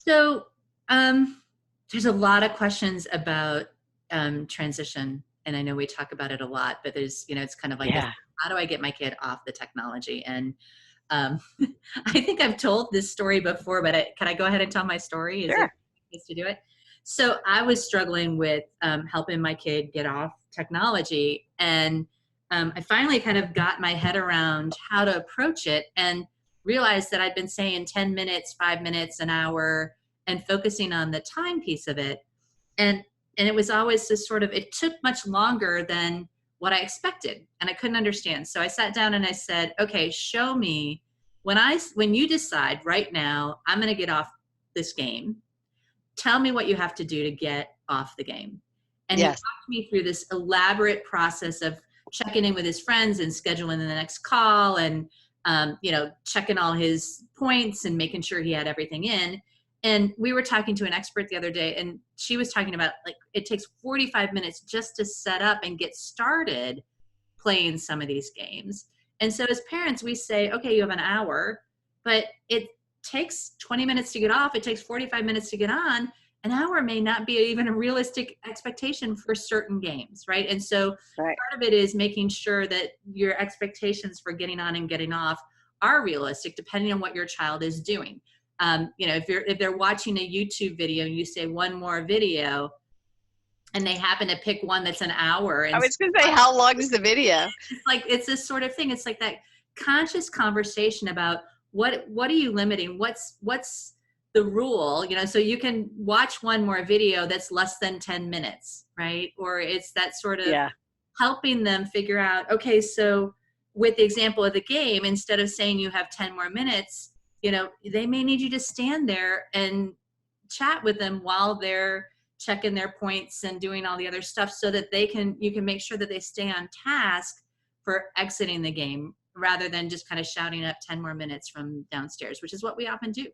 So um, there's a lot of questions about transition, and I know we talk about it a lot. But there's, it's kind of like this: Yeah, how do I get my kid off the technology? And um, I think I've told this story before, but can I go ahead and tell my story? Is it sure. nice to do it? So I was struggling with helping my kid get off technology, and I finally kind of got my head around how to approach it, and realized that I'd been saying 10 minutes, 5 minutes, an hour, and focusing on the time piece of it. And it was always this sort of, it took much longer than what I expected, and I couldn't understand. So I sat down and I said, okay, show me when you decide right now, I'm going to get off this game, tell me what you have to do to get off the game. And he Yes. walked me through this elaborate process of checking in with his friends and scheduling the next call, and checking all his points and making sure he had everything in. And we were talking to an expert the other day, and she was talking about, like, it takes 45 minutes just to set up and get started playing some of these games. And so as parents, we say, okay, you have an hour, but it takes 20 minutes to get off. It takes 45 minutes to get on. An hour may not be even a realistic expectation for certain games, right? And so Right. part of it is making sure that your expectations for getting on and getting off are realistic, depending on what your child is doing. If they're watching a YouTube video and you say one more video, and they happen to pick one that's an hour, I and was going to say, how long is the video? it's like, it's this sort of thing. It's like that conscious conversation about what are you limiting? What's the rule? So you can watch one more video that's less than 10 minutes, right? Or it's that sort of Yeah. helping them figure out, okay, so with the example of the game, instead of saying you have 10 more minutes, they may need you to stand there and chat with them while they're checking their points and doing all the other stuff, so that you can make sure that they stay on task for exiting the game, rather than just kind of shouting up 10 more minutes from downstairs, which is what we often do.